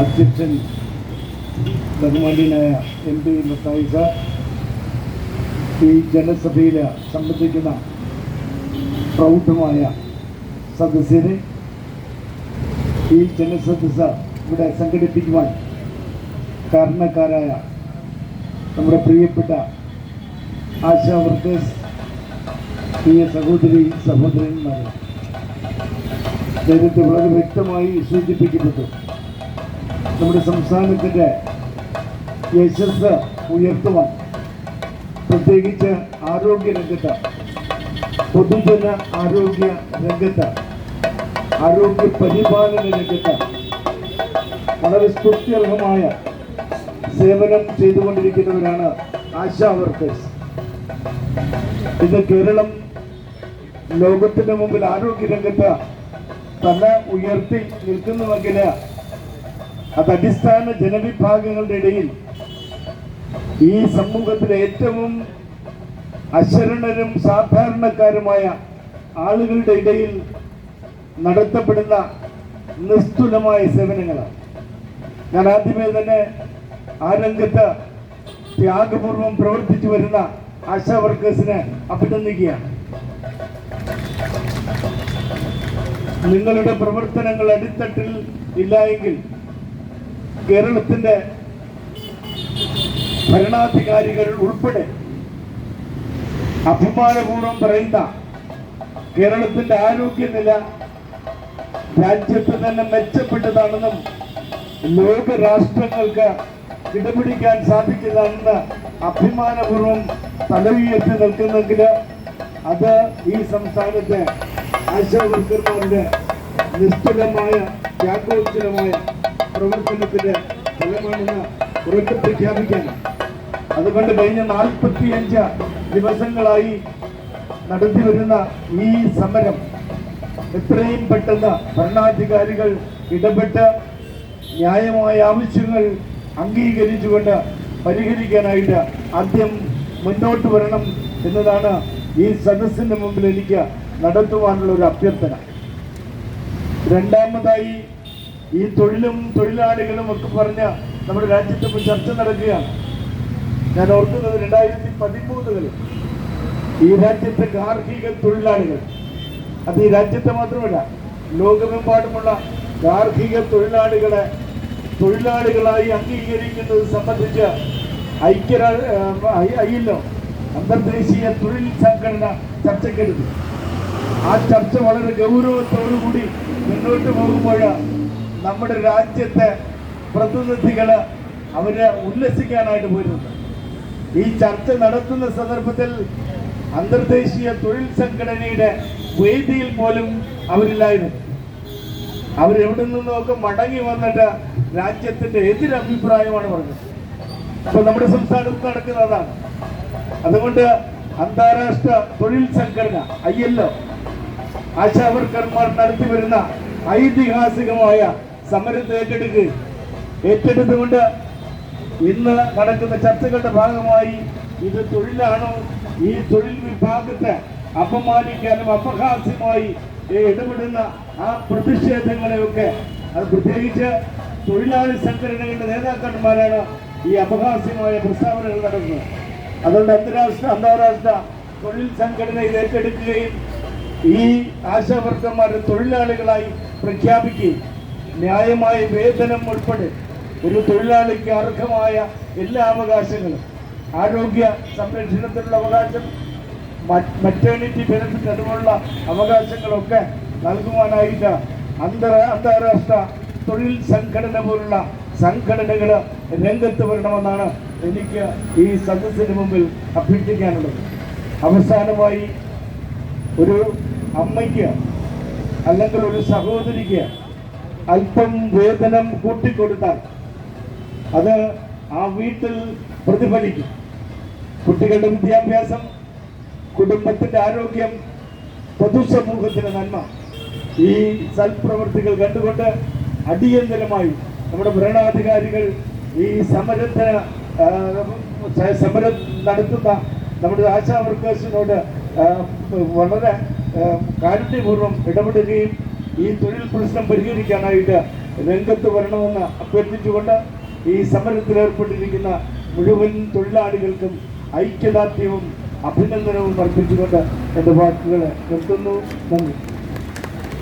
അധ്യക്ഷൻ ബഹുമാന്യനായ MP Mathai sir, ഈ ജനസഭയിൽ സംബന്ധിക്കുന്ന പ്രൗഢമായ സദസ്യരെ, ഈ ജനസദസ്സ് ഇവിടെ സംഘടിപ്പിക്കുവാൻ കാരണക്കാരായ നമ്മുടെ പ്രിയപ്പെട്ട ആശാ വർക്കേഴ്സ്, പ്രിയ സഹോദരി സഹോദരന്മാർ, നേരത്തെ വളരെ വ്യക്തമായി സൂചിപ്പിക്കപ്പെട്ടു. നമ്മുടെ സംസ്ഥാനത്തിൻ്റെ യശസ് ഉയർത്തുവാൻ, പ്രത്യേകിച്ച് ആരോഗ്യ രംഗത്ത്, പൊതുജന ആരോഗ്യ രംഗത്ത്, ആരോഗ്യ പരിപാലന രംഗത്ത് വളരെ സ്തുത്യർഹമായ സേവനം ചെയ്തുകൊണ്ടിരിക്കുന്നവരാണ് ആശാ വർക്കേഴ്സ്. ഇന്ന് കേരളം ലോകത്തിന് മുമ്പിൽ ആരോഗ്യ രംഗത്ത് തല ഉയർത്തി നിൽക്കുന്നുവെങ്കിൽ അത് അടിസ്ഥാന ജനവിഭാഗങ്ങളുടെ ഇടയിൽ, ഈ സമൂഹത്തിലെ ഏറ്റവും അശരണരും സാധാരണക്കാരുമായ ആളുകളുടെ ഇടയിൽ നടത്തപ്പെടുന്ന നിസ്തുലമായ സേവനങ്ങളാണ്. ഞാൻ ആദ്യമേ തന്നെ ആ രംഗത്ത് ത്യാഗപൂർവം പ്രവർത്തിച്ചു വരുന്ന ആശാ വർക്കേഴ്സിനെ അഭിനന്ദിക്കുകയാണ്. നിങ്ങളുടെ പ്രവർത്തനങ്ങൾ അടിത്തട്ടിൽ ഇല്ല എങ്കിൽ കേരളത്തിൻ്റെ ഭരണാധികാരികൾ ഉൾപ്പെടെ അഭിമാനപൂർവ്വം പറയുന്ന കേരളത്തിൻ്റെ ആരോഗ്യനില രാജ്യത്ത് തന്നെ മെച്ചപ്പെട്ടതാണെന്നും ലോക രാഷ്ട്രങ്ങൾക്ക് കിടപിടിക്കാൻ സാധിക്കുന്നതാണെന്ന് അഭിമാനപൂർവ്വം തല ഉയർത്തി നിൽക്കുന്നെങ്കിൽ അത് ഈ സംസ്ഥാനത്തെ ആശാ വർക്കർമാരുടെ നിസ്തുലമായ ത്യാഗോജ്ജലമായ പ്രവർത്തനത്തിന്റെ ഫലമാണെന്ന് ഉറക്കെ പ്രഖ്യാപിക്കാനാണ്. അതുകൊണ്ട് കഴിഞ്ഞ 45 ദിവസങ്ങളായി നടത്തി വരുന്ന ഈ സമരം എത്രയും പെട്ടെന്ന് ഭരണാധികാരികൾ ഇടപെട്ട് ന്യായമായ ആവശ്യങ്ങൾ അംഗീകരിച്ചുകൊണ്ട് പരിഹരിക്കാനായിട്ട് ആദ്യം മുന്നോട്ട് വരണം എന്നതാണ് ഈ സദസ്സിന്റെ മുമ്പിൽ എനിക്ക് നടത്തുവാനുള്ള ഒരു അഭ്യർത്ഥന. രണ്ടാമതായി, ഈ തൊഴിലും തൊഴിലാളികളും ഒക്കെ പറഞ്ഞ് നമ്മുടെ രാജ്യത്ത് ചർച്ച നടക്കുകയാണ്. ഞാൻ ഓർക്കുന്നത് 2013 ഈ രാജ്യത്തെ ഗാർഹിക തൊഴിലാളികൾ, അത് ഈ രാജ്യത്തെ മാത്രമല്ല ലോകമെമ്പാടുമുള്ള ഗാർഹിക തൊഴിലാളികളെ തൊഴിലാളികളായി അംഗീകരിക്കുന്നത് സംബന്ധിച്ച് ILO അന്തർദേശീയ തൊഴിൽ സംഘടന ചർച്ചയ്ക്കെടുത്തു. ആ ചർച്ച വളരെ ഗൗരവത്തോടുകൂടി മുന്നോട്ട് പോകുമ്പോൾ നമ്മുടെ രാജ്യത്തെ പ്രതിനിധികൾ അവരെ ഉല്ലസിക്കാനായിട്ട് പോരുന്നുണ്ട്. ഈ ചർച്ച നടത്തുന്ന സന്ദർഭത്തിൽ അന്തർദേശീയ തൊഴിൽ സംഘടനയുടെ വേദിയിൽ പോലും അവരില്ലായിരുന്നു. അവരെവിടെ നിന്നൊക്കെ മടങ്ങി വന്നിട്ട് രാജ്യത്തിന്റെ എതിരഭിപ്രായമാണ് പറഞ്ഞത്. അപ്പൊ നമ്മുടെ സംസ്ഥാനത്ത് നടക്കുന്നതാണ്. അതുകൊണ്ട് അന്താരാഷ്ട്ര തൊഴിൽ സംഘടന ILO ആശാ വർക്കർമാർ നടത്തി വരുന്ന ഐതിഹാസികമായ സമരത്തെ ഏറ്റെടുത്തുകൊണ്ട് ഇന്ന് നടക്കുന്ന ചർച്ചകളുടെ ഭാഗമായി ഇത് തൊഴിലാണോ, ഈ തൊഴിൽ വിഭാഗത്തെ അപമാനിക്കാനും അപഹാസ്യമായി ഇടപെടുന്ന ആ പ്രതിഷേധങ്ങളെയൊക്കെ, അത് പ്രത്യേകിച്ച് തൊഴിലാളി സംഘടനകളുടെ നേതാക്കന്മാരാണ് ഈ അപഹാസ്യമായ പ്രസ്താവനകൾ നടത്തുന്നത്. അതുകൊണ്ട് അന്താരാഷ്ട്ര തൊഴിൽ സംഘടന ഇത് ഏറ്റെടുക്കുകയും ഈ ആശാ വർക്കർമാരെ തൊഴിലാളികളായി പ്രഖ്യാപിക്കുകയും ന്യായമായ വേതനം ഉൾപ്പെടെ ഒരു തൊഴിലാളിക്ക് അർഹമായ എല്ലാ അവകാശങ്ങളും, ആരോഗ്യ സംരക്ഷണത്തിനുള്ള അവകാശം, മറ്റേണിറ്റി ബെനിഫിറ്റ്, അതുപോലുള്ള അവകാശങ്ങളൊക്കെ നൽകുവാനായിട്ട് അന്താരാഷ്ട്ര തൊഴിൽ സംഘടന പോലുള്ള സംഘടനകൾ രംഗത്ത് വരണമെന്നാണ് എനിക്ക് ഈ സദസ്സിന് മുമ്പിൽ അഭ്യർത്ഥിക്കാനുള്ളത്. അവസാനമായി, ഒരു അമ്മയ്ക്ക് അല്ലെങ്കിൽ ഒരു സഹോദരിക്ക് അല്പം വേതനം കൂട്ടിക്കൊടുത്താൽ അത് ആ വീട്ടിൽ പ്രതിഫലിക്കും. കുട്ടികളുടെ വിദ്യാഭ്യാസം, കുടുംബത്തിൻ്റെ ആരോഗ്യം, പൊതുസമൂഹത്തിൻ്റെ നന്മ, ഈ സൽപ്രവൃത്തികൾ കണ്ടുകൊണ്ട് അടിയന്തരമായി നമ്മുടെ ഭരണാധികാരികൾ ഈ സമരം നടത്തുന്ന നമ്മുടെ ആശാ വർക്കേഴ്സിനോട് വളരെ കാരുണ്യപൂർവ്വം ഇടപെടുകയും ഈ തൊഴിൽ പ്രശ്നം പരിഹരിക്കാനായിട്ട് രംഗത്ത് വരണമെന്ന് അഭ്യർത്ഥിച്ചുകൊണ്ട് ഈ സമരത്തിൽ ഏർപ്പെട്ടിരിക്കുന്ന മുഴുവൻ തൊഴിലാളികൾക്കും ഐക്യദാർഢ്യവും അഭിനന്ദനവും അർപ്പിച്ചുകൊണ്ട് എൻ്റെ വാക്കുകൾ നിർത്തുന്നു. നന്ദി.